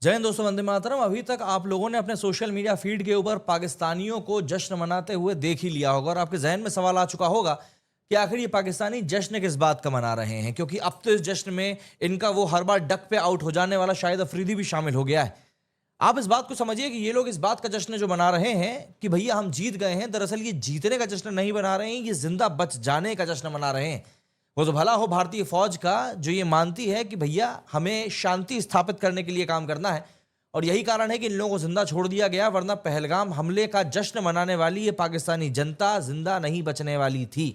जय हिंद दोस्तों, वंदे मातरम। अभी तक आप लोगों ने अपने सोशल मीडिया फीड के ऊपर पाकिस्तानियों को जश्न मनाते हुए देख ही लिया होगा और आपके जहन में सवाल आ चुका होगा कि आखिर ये पाकिस्तानी जश्न किस बात का मना रहे हैं, क्योंकि अब तो इस जश्न में इनका वो हर बार डक पे आउट हो जाने वाला शाहिद अफरीदी भी शामिल हो गया है। आप इस बात को समझिए कि ये लोग इस बात का जश्न जो मना रहे हैं कि भैया हम जीत गए हैं, दरअसल ये जीतने का जश्न नहीं मना रहे हैं, ये जिंदा बच जाने का जश्न मना रहे हैं। वो तो भला हो भारतीय फौज का, जो ये मानती है कि भैया हमें शांति स्थापित करने के लिए काम करना है और यही कारण है कि इन लोगों को जिंदा छोड़ दिया गया, वरना पहलगाम हमले का जश्न मनाने वाली ये पाकिस्तानी जनता जिंदा नहीं बचने वाली थी।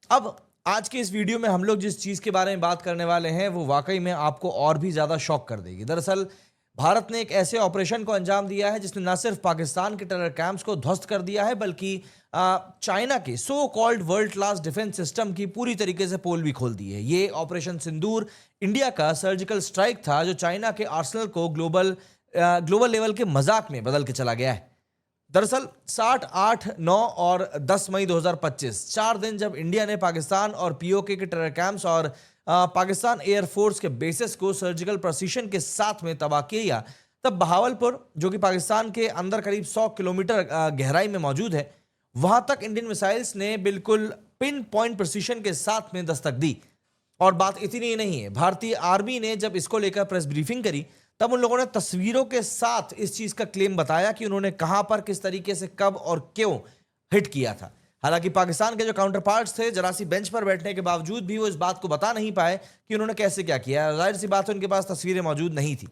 अब आज के इस वीडियो में हम लोग जिस चीज के बारे में बात करने वाले हैं वो वाकई में आपको और भी ज्यादा शॉक कर देगी। दरअसल भारत ने एक ऐसे ऑपरेशन को अंजाम दिया है जिसने न सिर्फ पाकिस्तान के टेरर कैंप्स को ध्वस्त कर दिया है, बल्कि चाइना के so called world class defence system की पूरी तरीके से पोल भी खोल दी है। ये ऑपरेशन सिंदूर इंडिया का सर्जिकल स्ट्राइक था जो चाइना के आर्सेनल को ग्लोबल लेवल के मजाक में बदल के चला गया है। दरअसल 7, 8, 9 और 10 मई 2025 4 दिन जब इंडिया ने पाकिस्तान और पीओके के टेरर कैंप्स और पाकिस्तान एयरफोर्स के बेसिस को सर्जिकल प्रिसीशन के साथ में तबाह किया, तब बहावलपुर जो कि पाकिस्तान के अंदर करीब 100 किलोमीटर गहराई में मौजूद है, वहां तक इंडियन मिसाइल्स ने बिल्कुल पिन पॉइंट प्रिसीशन के साथ में दस्तक दी। और बात इतनी ही नहीं है, भारतीय आर्मी ने जब इसको लेकर प्रेस ब्रीफिंग करी तब उन लोगों ने तस्वीरों के साथ इस चीज का क्लेम बताया कि उन्होंने कहां पर, किस तरीके से, कब और क्यों हिट किया था। हालांकि पाकिस्तान के जो काउंटर पार्ट्स थे, जरा सी बेंच पर बैठने के बावजूद भी वो इस बात को बता नहीं पाए कि उन्होंने कैसे क्या किया। जाहिर सी बात है उनके पास तस्वीरें मौजूद नहीं थी।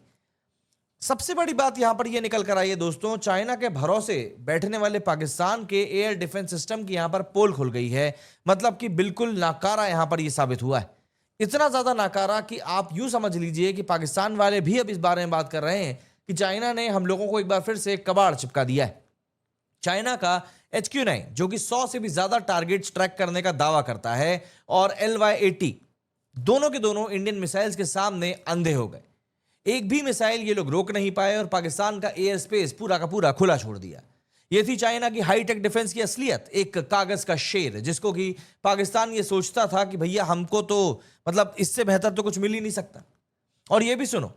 सबसे बड़ी बात यहां पर यह निकल कर आई है दोस्तों, चाइना के भरोसे बैठने वाले पाकिस्तान के एयर डिफेंस सिस्टम की यहां पर पोल खुल गई है। मतलब कि बिल्कुल नाकारा यहां पर यह साबित हुआ है। इतना ज्यादा नाकारा कि आप यूं समझ लीजिए कि पाकिस्तान वाले भी अब इस बारे में बात कर रहे हैं कि चाइना ने हम लोगों को एक बार फिर से कबाड़ चिपका दिया है। चाइना का HQ-9 जो कि 100 से भी ज्यादा टारगेट्स ट्रैक करने का दावा करता है और LY-80 दोनों के दोनों इंडियन मिसाइल्स के सामने अंधे हो गए। एक भी मिसाइल ये लोग रोक नहीं पाए और पाकिस्तान का एयर स्पेस पूरा का पूरा खुला छोड़ दिया। ये थी चाइना की हाईटेक डिफेंस की असलियत, एक कागज का शेर जिसको कि पाकिस्तान ये सोचता था कि भैया हमको तो मतलब इससे बेहतर तो कुछ मिल ही नहीं सकता। और ये भी सुनो,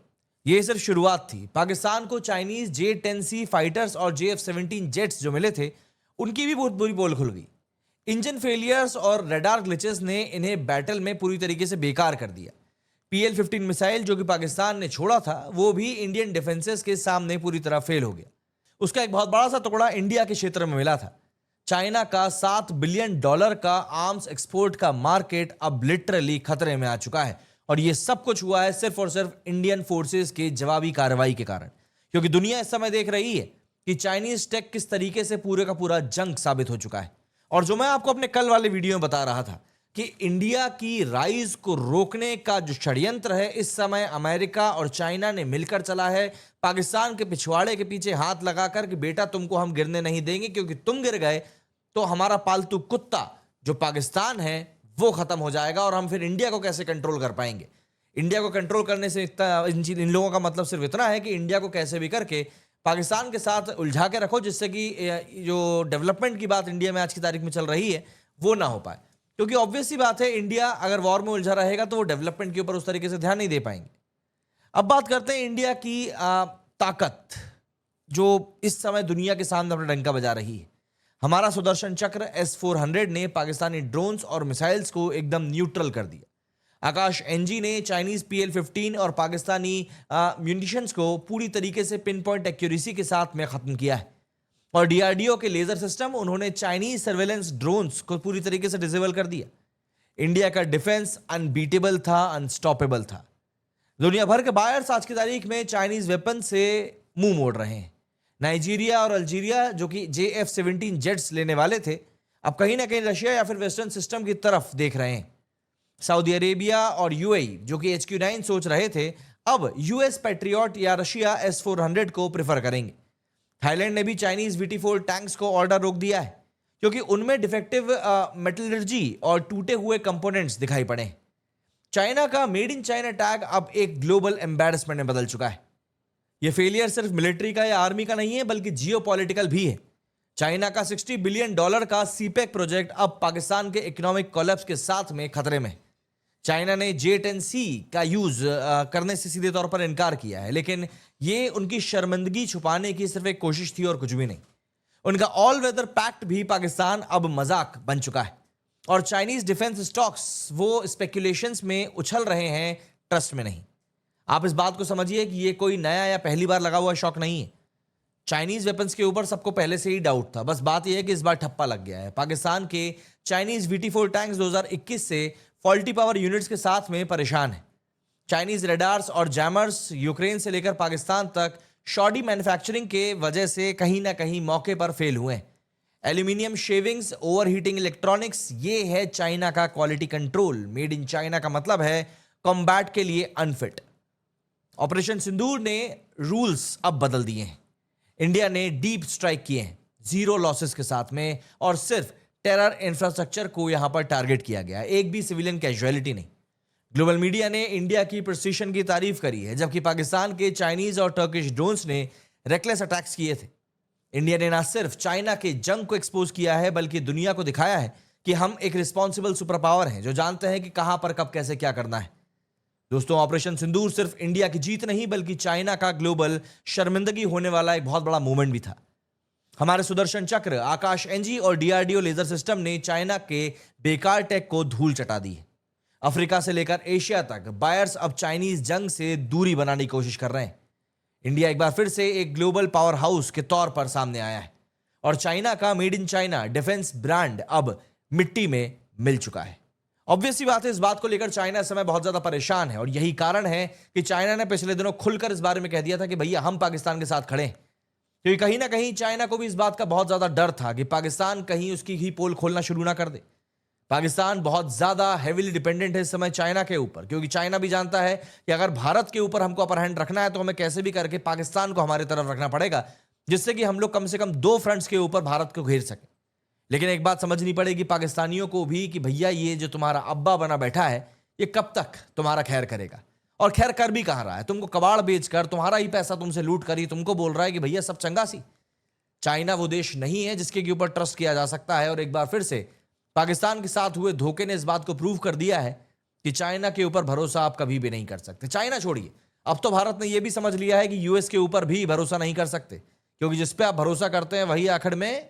ये सिर्फ शुरुआत थी। पाकिस्तान को चाइनीज J-10C फाइटर्स और JF-17 जेट्स जो मिले थे उनकी भी बहुत बुरी पोल खुल गई। इंजन फेलियर्स और रडार ग्लिचेस ने इन्हें बैटल में पूरी तरीके से बेकार कर दिया। PL-15 मिसाइल जो कि पाकिस्तान ने छोड़ा था वो भी इंडियन डिफेंसेस के सामने पूरी तरह फेल हो गया। उसका एक बहुत बड़ा सा टुकड़ा इंडिया के क्षेत्र में मिला था। चाइना का $7 बिलियन का आर्म्स एक्सपोर्ट का मार्केट अब लिटरली खतरे में आ चुका है और यह सब कुछ हुआ है सिर्फ और सिर्फ इंडियन फोर्सेस के जवाबी कार्रवाई के कारण। क्योंकि दुनिया इस समय देख रही है कि चाइनीज टेक किस तरीके से पूरे का पूरा जंक साबित हो चुका है। और जो मैं आपको अपने कल वाले वीडियो में बता रहा था कि इंडिया की राइज को रोकने का जो षड्यंत्र है इस समय अमेरिका और चाइना ने मिलकर चला है, पाकिस्तान के पिछवाड़े के पीछे हाथ लगाकर कि बेटा तुमको हम गिरने नहीं देंगे, क्योंकि तुम गिर गए तो हमारा पालतू कुत्ता जो पाकिस्तान है वो खत्म हो जाएगा और हम फिर इंडिया को कैसे कंट्रोल कर पाएंगे। इंडिया को कंट्रोल करने से इन लोगों का मतलब सिर्फ इतना है कि इंडिया को कैसे भी करके पाकिस्तान के साथ उलझा के रखो, जिससे कि जो डेवलपमेंट की बात इंडिया में आज की तारीख में चल रही है वो ना हो पाए। क्योंकि ऑब्वियस सी बात है, इंडिया अगर वॉर में उलझा रहेगा तो वो डेवलपमेंट के ऊपर उस तरीके से ध्यान नहीं दे पाएंगे। अब बात करते हैं इंडिया की ताकत जो इस समय दुनिया के सामने अपना डंका बजा रही है। हमारा सुदर्शन चक्र S-400 ने पाकिस्तानी ड्रोन्स और मिसाइल्स को एकदम न्यूट्रल कर दिया। आकाश NG ने चाइनीज PL-15 और पाकिस्तानी म्यूनिशंस को पूरी तरीके से पिन पॉइंट एक्यूरेसी के साथ में खत्म किया है। और DRDO के लेजर सिस्टम, उन्होंने चाइनीज सर्वेलेंस ड्रोन्स को पूरी तरीके से डिसेबल कर दिया। इंडिया का डिफेंस अनबीटेबल था, अनस्टॉपेबल था। दुनिया भर के बायर्स आज की तारीख में चाइनीज वेपन से मुंह मोड़ रहे हैं। नाइजीरिया और अल्जीरिया जो कि JF-17 जेट्स लेने वाले थे, अब कहीं ना कहीं रशिया या फिर वेस्टर्न सिस्टम की तरफ देख रहे हैं। सऊदी अरेबिया और UAE जो कि HQ-9 सोच रहे थे, अब US पैट्रियट या रशिया S-400 को प्रेफर करेंगे। थाईलैंड ने भी चाइनीज VT-4 टैंक्स को ऑर्डर रोक दिया है क्योंकि उनमें डिफेक्टिव मेटलर्जी और टूटे हुए कंपोनेंट्स दिखाई पड़े। चाइना का मेड इन चाइना टैग अब एक ग्लोबल एम्बैरेसमेंट में बदल चुका है। यह फेलियर सिर्फ मिलिट्री का या आर्मी का नहीं है बल्कि जियोपॉलिटिकल भी है। चाइना का $60 बिलियन का CPEC प्रोजेक्ट अब पाकिस्तान के इकोनॉमिक कोलैप्स के साथ में खतरे में। चाइना ने J-10C का यूज करने से सीधे तौर पर इनकार किया है, लेकिन ये उनकी शर्मिंदगी छुपाने की सिर्फ एक कोशिश थी और कुछ भी नहीं। उनका ऑल वेदर पैक्ट भी पाकिस्तान अब मजाक बन चुका है और चाइनीज डिफेंस स्टॉक्स वो स्पेकुलेशंस में उछल रहे हैं, ट्रस्ट में नहीं। आप इस बात को समझिए कि ये कोई नया या पहली बार लगा हुआ शौक नहीं है। चाइनीज वेपन्स के ऊपर सबको पहले से ही डाउट था, बस बात यह है कि इस बार ठप्पा लग गया है। पाकिस्तान के चाइनीज VT4 टैंक्स 2021 से फॉल्टी पावर यूनिट्स के साथ में परेशान है। चाइनीज रेडार्स और जैमर्स यूक्रेन से लेकर पाकिस्तान तक शॉडी मैन्युफैक्चरिंग के वजह से कहीं ना कहीं मौके पर फेल हुए हैं। एल्यूमिनियम शेविंग्स, ओवरहीटिंग इलेक्ट्रॉनिक्स, ये है चाइना का quality control. Made in China का मतलब है कॉम्बैट के लिए अनफिट। ऑपरेशन सिंदूर ने रूल्स अब बदल दिए हैं। इंडिया ने डीप स्ट्राइक किए हैं, जीरो लॉसेस के साथ में, और सिर्फ टेरर इंफ्रास्ट्रक्चर को यहां पर टारगेट किया गया, एक भी सिविलियन कैजुअलिटी नहीं। ग्लोबल मीडिया ने इंडिया की प्रिसीशन की तारीफ करी है, जबकि पाकिस्तान के चाइनीज और टर्किश ड्रोन्स ने रेकलेस अटैक्स किए थे। इंडिया ने ना सिर्फ चाइना के जंग को एक्सपोज किया है, बल्कि दुनिया को दिखाया है कि हम एक रिस्पॉन्सिबल सुपर पावर हैं जो जानते हैं कि कहां पर कब कैसे क्या करना है। दोस्तों, ऑपरेशन सिंदूर सिर्फ इंडिया की जीत नहीं, बल्कि चाइना का ग्लोबल शर्मिंदगी होने वाला एक बहुत बड़ा मूवमेंट भी था। हमारे सुदर्शन चक्र, आकाश NG और DRDO लेजर सिस्टम ने चाइना के बेकार टेक को धूल चटा दी है। अफ्रीका से लेकर एशिया तक बायर्स अब चाइनीज जंग से दूरी बनाने की कोशिश कर रहे हैं। इंडिया एक बार फिर से एक ग्लोबल पावर हाउस के तौर पर सामने आया है और चाइना का made in China defence brand अब मिट्टी में मिल चुका है। ऑब्वियसली बात है, इस बात को लेकर चाइना इस समय बहुत ज्यादा परेशान है और यही कारण है कि चाइना ने पिछले दिनों खुलकर इस बारे में कह दिया था कि भैया हम पाकिस्तान के साथ खड़े हैं। क्योंकि कहीं ना कहीं चाइना को भी इस बात का बहुत ज्यादा डर था कि पाकिस्तान कहीं उसकी ही पोल खोलना शुरू ना कर दे। पाकिस्तान बहुत ज्यादा हेवीली डिपेंडेंट है इस समय चाइना के ऊपर, क्योंकि चाइना भी जानता है कि अगर भारत के ऊपर हमको अपर हैंड रखना है तो हमें कैसे भी करके पाकिस्तान को हमारे तरफ रखना पड़ेगा, जिससे कि हम लोग कम से कम 2 फ्रंट्स के ऊपर भारत को घेर सकें। लेकिन एक बात समझनी पड़ेगी पाकिस्तानियों को भी कि भैया ये जो तुम्हारा अब्बा बना बैठा है ये कब तक तुम्हारा खैर करेगा, और खैर कर भी कहाँ रहा है। तुमको कबाड़ बेचकर, तुम्हारा ही पैसा तुमसे लूट कर ही तुमको बोल रहा है कि भैया सब चंगा सी। चाइना वो देश नहीं है जिसके ऊपर ट्रस्ट किया जा सकता है और एक बार फिर से पाकिस्तान के साथ हुए धोखे ने इस बात को प्रूव कर दिया है कि चाइना के ऊपर भरोसा आप कभी भी नहीं कर सकते। चाइना छोड़िए, अब तो भारत ने यह भी समझ लिया है कि यूएस के ऊपर भी भरोसा नहीं कर सकते, क्योंकि जिस पे आप भरोसा करते हैं वही आखिर में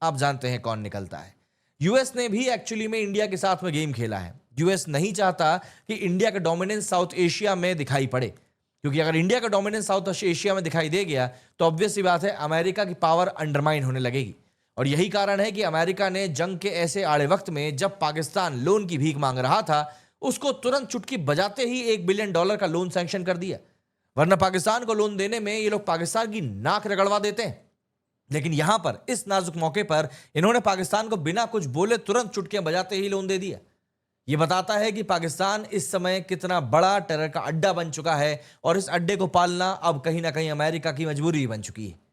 आप जानते हैं कौन निकलता है। यूएस ने भी एक्चुअली में इंडिया के साथ में गेम खेला है। यूएस नहीं चाहता कि इंडिया का डोमिनेंस साउथ एशिया में दिखाई पड़े, क्योंकि अगर इंडिया का डोमिनेंस साउथ एशिया में दिखाई दे गया तो ऑब्वियस सी बात है अमेरिका की पावर अंडरमाइन होने लगेगी। और यही कारण है कि अमेरिका ने जंग के ऐसे आड़े वक्त में जब पाकिस्तान लोन की भीख मांग रहा था, उसको तुरंत चुटकी बजाते ही $1 बिलियन का लोन सैंक्शन कर दिया। वरना पाकिस्तान को लोन देने में ये लोग पाकिस्तान की नाक रगड़वा देते हैं, लेकिन यहां पर इस नाजुक मौके पर इन्होंने पाकिस्तान को बिना कुछ बोले तुरंत चुटकियां बजाते ही लोन दे दिया। यह बताता है कि पाकिस्तान इस समय कितना बड़ा टेरर का अड्डा बन चुका है और इस अड्डे को पालना अब कहीं ना कहीं अमेरिका की मजबूरी बन चुकी है।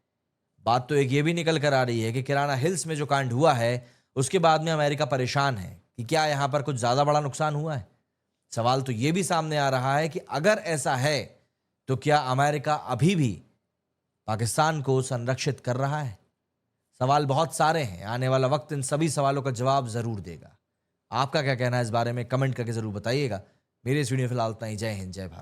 बात तो एक ये भी निकल कर आ रही है कि किराना हिल्स में जो कांड हुआ है उसके बाद में अमेरिका परेशान है कि क्या यहां पर कुछ ज्यादा बड़ा नुकसान हुआ है। सवाल तो यह भी सामने आ रहा है कि अगर ऐसा है तो क्या अमेरिका अभी भी पाकिस्तान को संरक्षित कर रहा है। सवाल बहुत सारे हैं, आने वाला वक्त इन सभी सवालों का जवाब जरूर देगा। आपका क्या कहना है इस बारे में कमेंट करके जरूर बताइएगा। मेरे इस वीडियो फिलहाल इतना ही। जय हिंद, जय भारत।